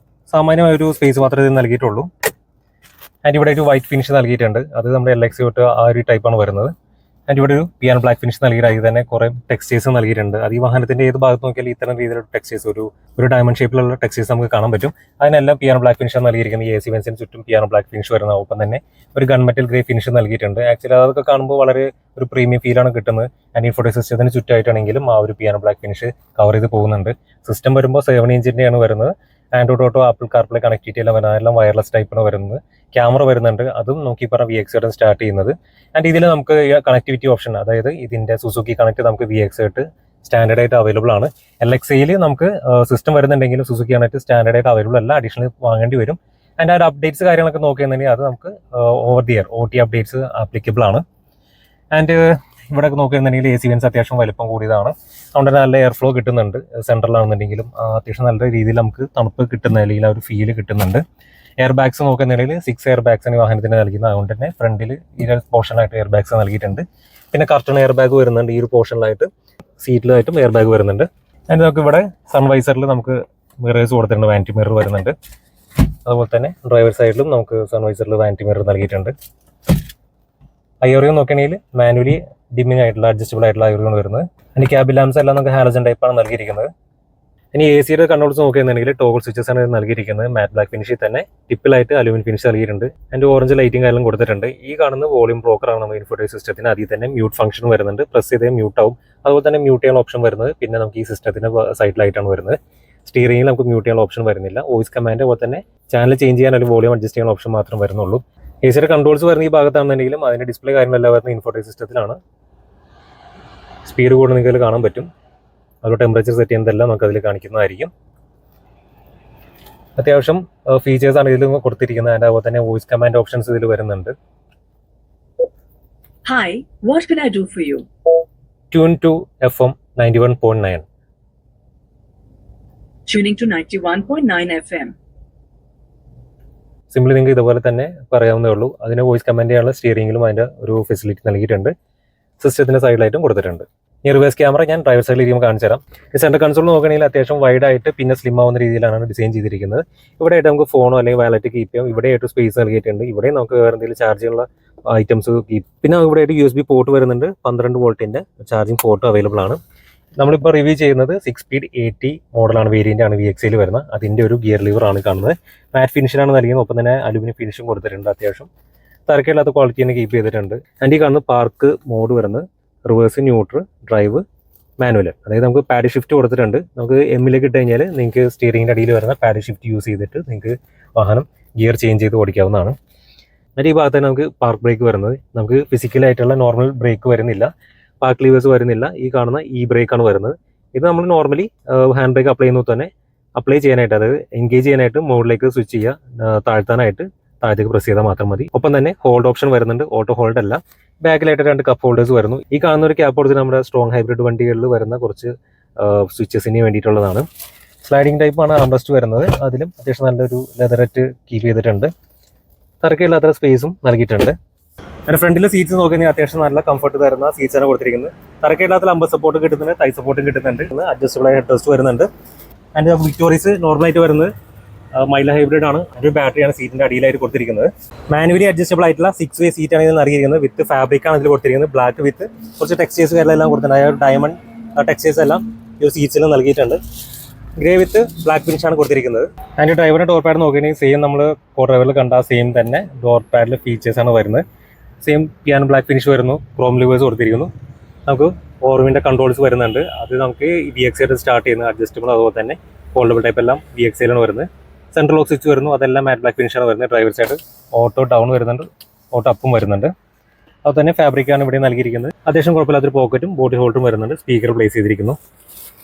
സാമാന്യമായ ഒരു സ്പേസ് മാത്രമേ ഇത് നൽകിയിട്ടുള്ളൂ. ആൻഡ് ഇവിടെ ഒരു വൈറ്റ് ഫിനിഷ് നൽകിയിട്ടുണ്ട്. അത് നമ്മുടെ LX തൊട്ട് ആ ഒരു ടൈപ്പാണ് വരുന്നത്. ആൻഡ് ഇവിടെ ഒരു പിയാനോ ബ്ലാക്ക് ഫിനിഷ് നൽകിയിട്ട് അതിൽ തന്നെ കുറേ ടെക്സ്റ്റേഴ്സ് നൽകിയിട്ടുണ്ട്. അത് ഈ വാഹനത്തിന്റെ ഏത് ഭാഗത്ത് നോക്കിയാലും ഇത്തരം രീതിയിലുള്ള ടെക്സ്റ്റേഴ്സ് ഒരു ഡയമണ്ട് ഷേപ്പിലുള്ള ടെക്സ്റ്റേഴ്സ് നമുക്ക് കാണാൻ പറ്റും. അതിനെല്ലാം പിയാനോ ബ്ലാക്ക് ഫിനിഷാണ് നൽകിയിരിക്കുന്നത്. AC വെൻസിന് ചുറ്റും പിയാനോ ബ്ലാക്ക് ഫിനിഷ് വരുന്ന ഒപ്പം തന്നെ ഒരു ഗൺമെറ്റൽ ഗ്രേ ഫിനിഷ് നൽകിയിട്ടുണ്ട്. ആക്ച്വലി അതൊക്കെ കാണുമ്പോൾ വളരെ ഒരു പ്രീമിയം ഫീലാണ് കിട്ടുന്നത്. ആൻഡ് ഇൻഫോർട്ടൈൻ സിസ്റ്റത്തിന് ചുറ്റായിട്ടാണെങ്കിലും ആ ഒരു പിയാനോ ബ്ലാക്ക് ഫിനിഷ് കവർ ചെയ്ത് പോകുന്നുണ്ട്. സിസ്റ്റം വരുമ്പോൾ 7 ഇഞ്ചിൻ്റെയാണ് വരുന്നത്. Android auto, apple CarPlay connectivity എല്ലാം വരുന്നത്, അതെല്ലാം വയർലെസ് ടൈപ്പാണ് വരുന്നത്. ക്യാമറ വരുന്നുണ്ട്, അതും നോക്കി പറഞ്ഞ VX സ്റ്റാർട്ട് ചെയ്യുന്നത്. ആൻഡ് ഇതിൽ നമുക്ക് കണക്ടിവിറ്റി ഓപ്ഷൻ, അതായത് ഇതിന്റെ സുസുക്കി കണക്ട് നമുക്ക് VX സ്റ്റാൻഡേർഡ് ആയിട്ട് അവൈലബിൾ ആണ്. LXയിൽ നമുക്ക് സിസ്റ്റം വരുന്നുണ്ടെങ്കിലും സുസുക്കി കണക്ട് സ്റ്റാൻഡേർഡ് ആയിട്ട് അവൈലബിൾ അല്ല, അഡീഷണൽ വാങ്ങേണ്ടി വരും. ആൻഡ് ആ അപ്ഡേറ്റ്സ് കാര്യങ്ങളൊക്കെ നോക്കുകയാണെങ്കിൽ അത് നമുക്ക് over the year OT updates applicable ആണ്. ആൻഡ് ഇവിടെ നോക്കുകയാണെന്നുണ്ടെങ്കിൽ AC വെൻസ് അത്യാവശ്യം വലിപ്പം കൂടിയതാണ്. അതുകൊണ്ട് തന്നെ നല്ല എയർ ഫ്ലോ കിട്ടുന്നുണ്ട്. സെൻട്രലാണെന്നുണ്ടെങ്കിലും അത്യാവശ്യം നല്ല രീതിയിൽ നമുക്ക് തണുപ്പ് കിട്ടുന്ന അല്ലെങ്കിൽ ആ ഒരു ഫീല് കിട്ടുന്നുണ്ട്. എയർ ബാഗ്സ് നോക്കുകയാണെന്നുണ്ടെങ്കിൽ 6 എയർ ബാഗ്സാണ് ഈ വാഹനത്തിന് നൽകുന്നത്. അതുകൊണ്ട് തന്നെ ഫ്രണ്ടിൽ ഈ പോർഷനായിട്ട് എയർ ബാഗ്സ് നൽകിയിട്ടുണ്ട്. പിന്നെ കർട്ടൺ എയർ ബാഗ് വരുന്നുണ്ട്. ഈ ഒരു പോർഷനിലായിട്ട് സീറ്റിലായിട്ടും എയർ ബാഗ് വരുന്നുണ്ട്. ആൻഡ് നമുക്ക് ഇവിടെ സൺവൈസറിൽ നമുക്ക് മിറേഴ്സ് കൊടുത്തിട്ടുണ്ട്, വാനിറ്റി മിറർ വരുന്നുണ്ട്. അതുപോലെ തന്നെ ഡ്രൈവർ സൈഡിലും നമുക്ക് സൺവൈസറിൽ വാനിറ്റി മിറർ നൽകിയിട്ടുണ്ട്. ഐറിയോൺ നോക്കുകയാണെങ്കിൽ മാനുവലി ഡിമ്മിങ് ആയിട്ടുള്ള അഡ്ജസ്റ്റബിൾ ആയിട്ടുള്ള ഐറിയോൺ വരുന്നത്. ഇനി ക്യാബിൻ ലാംപ്സ് എല്ലാം നമുക്ക് ഹാലജൻ ടൈപ്പാണ് നൽകിയിരിക്കുന്നത്. ഇനി AC കൺട്രോൾസ് നോക്കുകയാണെന്നുണ്ടെങ്കിൽ ടോഗിൾ സ്വിച്ചസ് ആണ് നൽകിയിരിക്കുന്നത്. മാറ്റ് ബ്ലാക്ക് ഫിനിഷിൽ തന്നെ ടിപ്പിലായിട്ട് അലുമിനിയം ഫിനിഷ് നൽകിയിട്ടുണ്ട്. ആൻഡ് ഓറഞ്ച് ലൈറ്റിംഗ് കാര്യം കൊടുത്തിട്ടുണ്ട്. ഈ കാണുന്ന വോളിയം ബ്രോക്കർ ആണ് നമ്മുടെ ഇൻഫോർട്ടൈൻ സിസ്റ്റത്തിന്. അതിൽ തന്നെ മ്യൂട്ട് ഫംഗ്ഷൻ വരുന്നുണ്ട്. പ്രസ് ചെയ്തേ മ്യൂട്ട് ആവും. അതുപോലെ തന്നെ മ്യൂട്ട് ചെയ്യാനുള്ള ഓപ്ഷൻ വരുന്നത് പിന്നെ നമുക്ക് ഈ സിസ്റ്റത്തിന്റെ സൈഡിലായിട്ടാണ് വരുന്നത്. സ്റ്റിയറിംഗിൽ നമുക്ക് മ്യൂട്ട് ചെയ്യാനുള്ള ഓപ്ഷൻ വരുന്നില്ല. വോയിസ് കമാൻഡ് അതുപോലെ തന്നെ ചാനൽ ചേഞ്ച് ചെയ്യാൻ ഒരു വോളിയം അഡ്ജസ്റ്റ് ചെയ്യാനുള്ള ഓപ്ഷൻ മാത്രം വരുന്നുള്ളൂ. AC കൺട്രോൾസ് വരുന്ന ഈ ഭാഗത്താണെന്നുണ്ടെങ്കിലും അതിന്റെ ഡിസ്പ്ലേ കാര്യങ്ങളെല്ലാം വരുന്ന ഇൻഫോർട്ടൈൻ സിസ്റ്റത്തിലാണ്. സ്പീഡ് കൂടെ നിങ്ങൾക്ക് കാണാൻ പറ്റും. അതുപോലെ ടെമ്പറേച്ചർ സെറ്റ് ചെയ്യുന്നതെല്ലാം നമുക്ക് അതിൽ കാണിക്കുന്നതായിരിക്കും. അത്യാവശ്യം ഫീച്ചേഴ്സ് ആണ് ഇതിൽ കൊടുത്തിരിക്കുന്നത്. അതിൻ്റെ അതുപോലെ തന്നെ വോയിസ് കമാൻഡ് ഓപ്ഷൻസ് ഇതിൽ വരുന്നുണ്ട്. Hi, what can I do for you? Tune to FM 91.9. Tuning to 91.9 FM. Simply നിങ്ങൾക്ക് ഇതുപോലെ തന്നെ പറയാവുന്നേ ഉള്ളൂ. അതിന് വോയിസ് കമാൻഡ് ചെയ്യാനുള്ള സ്റ്റിയറിംഗിലും അതിൻ്റെ ഒരു ഫെസിലിറ്റി നൽകിയിട്ടുണ്ട്. സിസ്റ്റത്തിന്റെ സൈഡിലായിട്ടും കൊടുത്തിട്ടുണ്ട്. ഈ റിവേഴ്സ് ക്യാമറ ഞാൻ ഡ്രൈവർ സൈഡിൽ ഇരിക്കുമ്പോൾ കാണിച്ചു തരാം. ഈ സെൻറ്റർ കൺസോൾ നോക്കുകയാണെങ്കിൽ അത്യാവശ്യം വൈഡ് ആയിട്ട് പിന്നെ സ്ലിം ആവുന്ന രീതിയിലാണ് ഡിസൈൻ ചെയ്തിരിക്കുന്നത്. ഇവിടെ ആയിട്ട് നമുക്ക് ഫോണോ അല്ലെങ്കിൽ വാലറ്റ് കീപ്പ് ചെയ്യാം. ഇവിടെ ആയിട്ട് സ്പേസ് നൽകിയിട്ടുണ്ട്. ഇവിടെ നമുക്ക് വേറെ എന്തെങ്കിലും ചാർജ് ചെയ്യാനുള്ള ഐറ്റംസ് കീപ്പ്. പിന്നെ ഇവിടെ ആയിട്ട് USB പോർട്ട് വരുന്നുണ്ട്. 12 വോൾട്ടിന്റെ ചാർജിങ് പോർട്ട് അവൈലബിൾ ആണ്. നമ്മളിപ്പോൾ റിവ്യൂ ചെയ്യുന്നത് 6 സ്പീഡ് 80 മോഡലാണ്, വേരിയന്റ് ആണ് VXയിൽ വരുന്നത്. അതിന്റെ ഒരു ഗിയർ ലിവർ ആണ് കാണുന്നത്. മാറ്റ് ഫിനിഷിലാണ് നൽകിയത്. ഒപ്പം തന്നെ അലുമിനിയം ഫിനിഷും കൊടുത്തിട്ടുണ്ട്. അത്യാവശ്യം തരക്കേലാത്ത ക്വാളിറ്റി തന്നെ കീപ്പ് ചെയ്തിട്ടുണ്ട്. ആൻഡ് ഈ കാണുന്ന പാർക്ക് മോഡ് വരുന്നത് റിവേഴ്സ്, ന്യൂട്രൽ, ഡ്രൈവ്, മാനുവൽ. അതായത് നമുക്ക് പാഡ് ഷിഫ്റ്റ് കൊടുത്തിട്ടുണ്ട്. നമുക്ക് എമ്മിലേക്ക് ഇട്ട് കഴിഞ്ഞാൽ നിങ്ങൾക്ക് സ്റ്റിയറിംഗിൻ്റെ അടിയിൽ വരുന്ന പാഡ് ഷിഫ്റ്റ് യൂസ് ചെയ്തിട്ട് നിങ്ങൾക്ക് വാഹനം ഗിയർ ചേഞ്ച് ചെയ്ത് ഓടിക്കാവുന്നതാണ്. എന്നിട്ട് ഈ ഭാഗത്ത് തന്നെ നമുക്ക് പാർക്ക് ബ്രേക്ക് വരുന്നത്. നമുക്ക് ഫിസിക്കലായിട്ടുള്ള നോർമൽ ബ്രേക്ക് വരുന്നില്ല, പാർക്ക് ലീവേഴ്സ് വരുന്നില്ല. ഈ കാണുന്ന ബ്രേക്കാണ് വരുന്നത്. ഇത് നമ്മൾ നോർമലി ഹാൻഡ് ബ്രേക്ക് അപ്ലൈ ചെയ്യുന്നത് തന്നെ അപ്ലൈ ചെയ്യാനായിട്ട്, അതായത് എൻഗേജ് ചെയ്യാനായിട്ട് മുകളിലേക്ക് സ്വിച്ച് ചെയ്യുക, താഴ്ത്താനായിട്ട് താഴത്തേക്ക് പ്രസ് ചെയ്താൽ മാത്രം മതി. ഒപ്പം തന്നെ ഹോൾഡ് ഓപ്ഷൻ വരുന്നുണ്ട്. ഓട്ടോ ഹോൾഡ് അല്ല. ബാക്കിലായിട്ട് 2 കപ്പ് ഹോൾഡേഴ്സ് വരുന്നു. ഈ കാണുന്ന ഒരു ക്യാപ്പ് കൊടുത്ത് നമ്മുടെ സ്ട്രോങ് ഹൈബ്രിഡ് വണ്ടികളിൽ വരുന്ന കുറച്ച് സ്വിച്ചസിന് വേണ്ടിയിട്ടുള്ളതാണ്. സ്ലൈഡിംഗ് ടൈപ്പാണ് ആംറസ്റ്റ് വരുന്നത്. അതിലും അത്യാവശ്യം നല്ലൊരു ലെതററ്റ് കീപ്പ് ചെയ്തിട്ടുണ്ട്. തറക്കയില്ലാത്ത സ്പേസും നൽകിയിട്ടുണ്ട്. അതിന്റെ ഫ്രണ്ടിലെ സീറ്റ്സ് നോക്കുകയാണെങ്കിൽ അത്യാവശ്യം നല്ല കംഫർട്ട് തരുന്ന സീറ്റ്സ് ആണ് കൊടുത്തിരിക്കുന്നത്. തറക്കയില്ലാത്ത ലംബർ സപ്പോർട്ട് കിട്ടുന്നുണ്ട്, തൈ സപ്പോർട്ടും കിട്ടുന്നുണ്ട്. അഡ്ജസ്റ്റബിൾ ഹെഡ് റെസ്റ്റ് വരുന്നുണ്ട്. ആൻഡ് വിക്ടോറിയസ് നോർമലായിട്ട് വരുന്നത് മൈൽഡ് ഹൈബ്രിഡ് ആണ്. ഒരു ബാറ്ററിയാണ് സീറ്റിന്റെ അടിയിലായിട്ട് കൊടുത്തിരിക്കുന്നത്. മാനുവലി അഡ്ജസ്റ്റബിൾ ആയിട്ടുള്ള 6 വേ സീറ്റ് ആണ് ഇതിൽ നൽകിയിരിക്കുന്നത്. വിത്ത് ഫാബ്രിക് ആണ് ഇതിൽ കൊടുത്തിരിക്കുന്നത്. ബ്ലാക്ക് വിത്ത് കുറച്ച് ടെക്സ്റ്റേഴ്സ് കാര്യങ്ങളെല്ലാം കൊടുത്തിട്ടുണ്ട്. അതായത് ഡയമണ്ട് ടെക്സ്റ്റേഴ്സ് എല്ലാം ഈ സീറ്റ്സിൽ നൽകിയിട്ടുണ്ട്. ഗ്രേ വിത്ത് ബ്ലാക്ക് ഫിനിഷ് ആണ് കൊടുത്തിരിക്കുന്നത്. അതിന്റെ ഡ്രൈവറിന്റെ ഡോർ പാഡ് നോക്കുകയാണെങ്കിൽ സെയിം നമ്മൾ കോ ഡ്രൈവറിൽ കണ്ട സെയിം തന്നെ ഡോർ പാഡിൽ ഫീച്ചേഴ്സ് ആണ് വരുന്നത്. സെയിം പിയാനോ ബ്ലാക്ക് ഫിനിഷ് വരുന്നു. ക്രോം ലിവേഴ്സ് കൊടുത്തിരിക്കുന്നു. നമുക്ക് ഓർവിന്റെ കൺട്രോൾസ് വരുന്നുണ്ട്. അത് നമുക്ക് VX സ്റ്റാർട്ട് ചെയ്യുന്നത് അഡ്ജസ്റ്റബിൾ, അതുപോലെ തന്നെ ഫോൾഡബിൾ ടൈപ്പ് എല്ലാം VXയിലാണ് വരുന്നത്. സെൻട്രൽ ലോക്ക് സ്വിച്ച് വരുന്നു. അതെല്ലാം മാറ്റ് ബ്ലാക്ക് ഫിനിഷാണ് വരുന്നത്. ഡ്രൈവർ സൈഡ് ഓട്ടോ ഡൗൺ വരുന്നുണ്ട്, ഓട്ടോ അപ്പും വരുന്നുണ്ട്. അതുപോലെ തന്നെ ഫാബ്രിക്കാണ് ഇവിടെ നൽകിയിരിക്കുന്നത്. അത്യാവശ്യം കുഴപ്പമില്ലാത്തൊരു പോക്കറ്റും ബോഡി ഹോൾഡറും വരുന്നുണ്ട്. സ്പീക്കർ പ്ലേസ് ചെയ്തിരിക്കുന്നു.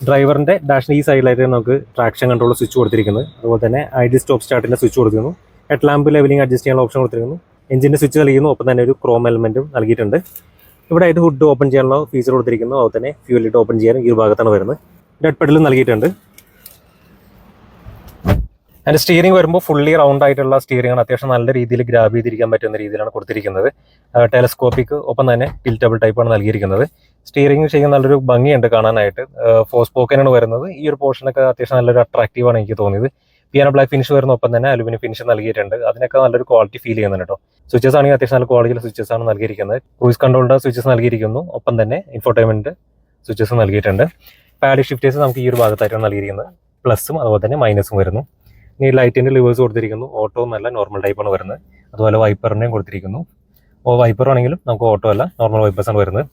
ഡ്രൈവറിന്റെ ഡാഷിന് ഈ സൈഡിലായിട്ട് നമുക്ക് ട്രാക്ഷൻ കൺട്രോൾ സ്വിച്ച് കൊടുത്തിരിക്കുന്നത്. അതുപോലെ തന്നെ ഐഡി സ്റ്റോപ്പ് സ്റ്റാർട്ടിന്റെ സ്വിച്ച് കൊടുത്തിരുന്നു. ഹെഡ് ലാമ്പ് ലെവലിംഗ് അഡ്ജസ്റ്റ് ചെയ്യാനുള്ള ഓപ്ഷൻ കൊടുത്തിരിക്കുന്നു. എഞ്ചിന്റെ സ്വിച്ച് നൽകിയിരുന്നു. ഒപ്പം തന്നെ ഒരു ക്രോം എലമെന്റും നൽകിയിട്ടുണ്ട്. ഇവിടെ ആയിട്ട് ഹുഡ് ഓപ്പൺ ചെയ്യാനുള്ള ഫീച്ചർ കൊടുത്തിരിക്കുന്നു. അതുപോലെ തന്നെ ഫ്യൂൽ ലിഡ് ഓപ്പൺ ചെയ്യാൻ ഈ ഒരു ഭാഗത്താണ് വരുന്നത്. ഡെഡ് പെഡലും നൽകിയിട്ടുണ്ട്. അതിന്റെ സ്റ്റിയറിംഗ് വരുമ്പോൾ ഫുള്ളി റൗണ്ട് ആയിട്ടുള്ള സ്റ്റിയറിംഗ് ആണ്. അത്യാവശ്യം നല്ല രീതിയിൽ ഗ്രാബ് ചെയ്തിരിക്കാൻ പറ്റുന്ന രീതിയിലാണ് കൊടുത്തിരിക്കുന്നത്. ടെലസ്കോപ്പിക് ഒപ്പം തന്നെ ടിൽറ്റബിൾ ടൈപ്പാണ് നൽകിയിരിക്കുന്നത്. സ്റ്റിയറിംഗ് ചെയ്യുന്ന നല്ലൊരു ഭംഗിയുണ്ട് കാണാനായിട്ട്. ഫോർ സ്പോക്കനാണ് വരുന്നത്. ഈ ഒരു പോർഷനൊക്കെ അത്യാവശ്യം നല്ലൊരു അട്രാക്റ്റീവാണ് എനിക്ക് തോന്നിയത്. പിയാനോ ബ്ലാക്ക് ഫിനിഷ് വരുന്ന ഒപ്പം തന്നെ അലുമിനിയം ഫിനിഷ് നൽകിയിട്ടുണ്ട്. അതിനൊക്കെ നല്ലൊരു ക്വാളിറ്റി ഫീൽ ചെയ്യുന്നുണ്ട് കേട്ടോ. സ്വിച്ചസ് ആണെങ്കിൽ അത്യാവശ്യം നല്ല ക്വാളിറ്റിയുള്ള സ്വിച്ചസ് ആണ് നൽകിയിരിക്കുന്നത്. ക്രൂയിസ് കൺട്രോളിന്റെ സ്വിച്ചസ് നൽകിയിരിക്കുന്നു, ഒപ്പം തന്നെ ഇൻഫോർടൈൻമെന്റ് സ്വിച്ചസ് നൽകിയിട്ടുണ്ട്. പാഡ് ഷിഫ്റ്റേഴ്സ് നമുക്ക് ഈ ഒരു ഭാഗത്തായിട്ടാണ് നൽകിയിരിക്കുന്നത്. പ്ലസും അതുപോലെ തന്നെ മൈനസും വരുന്നു. ഇനി ലൈറ്റിന്റെ ലിവേഴ്സ് കൊടുത്തിരിക്കുന്നു. ഓട്ടോ എന്നല്ല നോർമൽ ടൈപ്പാണ് വരുന്നത്. അതുപോലെ വൈപ്പറിനെയും കൊടുത്തിരിക്കുന്നു. വൈപ്പർ ആണെങ്കിലും നമുക്ക് ഓട്ടോ അല്ല നോർമൽ വൈപ്പേഴ്സ് ആണ് വരുന്നത്.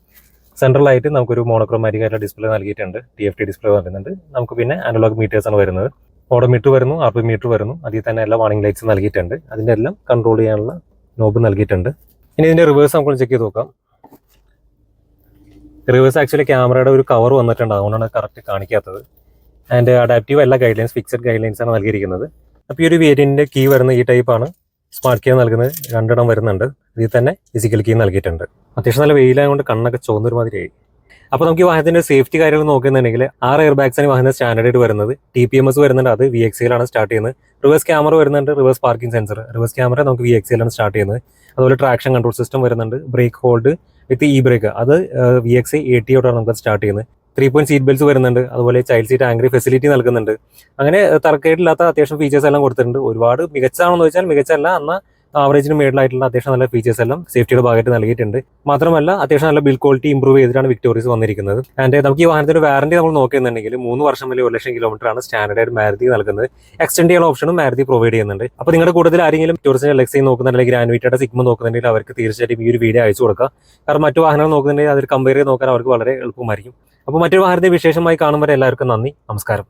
സെൻട്രലായിട്ട് നമുക്കൊരു മോണോക്രോമാറ്റിക് ആയിട്ടുള്ള ഡിസ്പ്ലേ നൽകിയിട്ടുണ്ട്. TFT ഡിസ്പ്ലേ വരുന്നുണ്ട്. നമുക്ക് പിന്നെ അനലോഗ് മീറ്റേഴ്സ് ആണ് വരുന്നത്. ഓഡോമീറ്റർ വരുന്നു, RPM മീറ്റർ വരുന്നു. അതിൽ തന്നെ എല്ലാ വാർണിംഗ് ലൈറ്റ്സ് നൽകിയിട്ടുണ്ട്. അതിൻ്റെ എല്ലാം കൺട്രോൾ ചെയ്യാനുള്ള നോബ് നൽകിയിട്ടുണ്ട്. ഇനി ഇതിന്റെ റിവേഴ്സ് നമുക്ക് ചെക്ക് ചെയ്ത് നോക്കാം. റിവേഴ്സ് ആക്ച്വലി ക്യാമറയുടെ ഒരു കവർ വന്നിട്ടുണ്ട്, അതുകൊണ്ടാണ് കറക്റ്റ് കാണിക്കാത്തത്. ആൻഡ് അഡാപ്റ്റീവ് എല്ലാ guide lines, fixed guide lines ആണ് നൽകിയിരിക്കുന്നത്. അപ്പോൾ ഈ ഒരു വേരിയന്റിന്റെ കീ വരുന്ന ഈ ടൈപ്പാണ്. സ്മാർട്ട് കീ നൽകുന്നത് 2 എണ്ണം വരുന്നുണ്ട്. ഇതിൽ തന്നെ ഫിസിക്കൽ കീ നൽകിയിട്ടുണ്ട്. അത്യാവശ്യം നല്ല വെയിലായതുകൊണ്ട് കണ്ണൊക്കെ ചുവന്നൊരു മാതിരിയായി. അപ്പോൾ നമുക്ക് ഈ വാഹനത്തിന്റെ സേഫ്റ്റി കാര്യങ്ങൾ നോക്കുന്നുണ്ടെങ്കിൽ 6 എയർ ബാഗ്സാണ് ഈ വാഹനം സ്റ്റാൻഡേർഡ് വരുന്നത്. TPMS വരുന്നുണ്ട്, അത് VXA സ്റ്റാർട്ട് ചെയ്യുന്നത്. റിവേഴ്സ് ക്യാമറ വരുന്നുണ്ട്, reverse parking sensor. Reverse camera നമുക്ക് VXA സ്റ്റാർട്ട് ചെയ്യുന്നത്. അതുപോലെ ട്രാക്ഷൻ കൺട്രോൾ സിസ്റ്റം വരുന്നുണ്ട്. ബ്രേക്ക് ഹോൾഡ് വിത്ത് ബ്രേക്ക്, അത് VXA 80 നമുക്ക് സ്റ്റാർട്ട് ചെയ്യുന്നത്. 3 സീറ്റ് ബെൽറ്റ്സ് വരുന്നുണ്ട്. അതുപോലെ ചൈൽഡ് സീറ്റ് ആങ്കറി ഫെസിലിറ്റി നൽകുന്നുണ്ട്. അങ്ങനെ തർക്കമായിട്ടില്ലാത്ത അത്യാവശ്യം ഫീച്ചേഴ്സ് എല്ലാം കൊടുത്തിട്ടുണ്ട്. ഒരുപാട് മികച്ചാണെന്ന് ചോദിച്ചാൽ മികച്ചല്ല, എന്നാൽ ആവറേജിന് മേളിലായിട്ടുള്ള അത്യാവശ്യം നല്ല ഫീച്ചേഴ്സ് എല്ലാം സേഫ്റ്റിയുടെ ഭാഗമായിട്ട് നൽകിയിട്ടുണ്ട്. മാത്രമല്ല അത്യാവശ്യം നല്ല ബിൽഡ് ക്വാളിറ്റി ഇംപ്രൂവ് ചെയ്തിട്ടാണ് വിക്ടോറിയസ് വന്നിരിക്കുന്നത്. ആൻഡ് നമുക്ക് ഈ വാഹനത്തിന്റെ വാറന്റി നമ്മൾ നോക്കുന്നുണ്ടെങ്കിൽ 3 വർഷം വരെ 1,00,000 കിലോമീറ്റർ ആണ് സ്റ്റാൻഡേർഡ് മാരുതി നൽകുന്നത്. എക്സ്റ്റെൻഡ് ചെയ്യാനുള്ള ഓപ്ഷനും മാരുതി പ്രൊവൈഡ് ചെയ്യുന്നുണ്ട്. അപ്പോൾ നിങ്ങളുടെ കൂടുതൽ ആരെങ്കിലും വിക്ടോറിയസിന്റെ ലെക്സി നോക്കുന്നുണ്ടെങ്കിൽ ഗ്രാനുവിറ്റയുടെ സിഗ്മ നോക്കുന്നുണ്ടെങ്കിൽ അവർക്ക് തീർച്ചയായിട്ടും ഈ ഒരു വീഡിയോ അയച്ചു കൊടുക്കുക. കാരണം മറ്റു വാഹനങ്ങൾ നോക്കുന്നുണ്ടെങ്കിൽ അതിൽ കമ്പയർ ചെയ്ത് നോക്കാൻ അവർക്ക് വളരെ എളുപ്പമായിരിക്കും. അപ്പോൾ മറ്റൊരു വാഹനത്തെ വിശേഷമായി കാണുമ്പോൾ എല്ലാവർക്കും നന്ദി, നമസ്കാരം.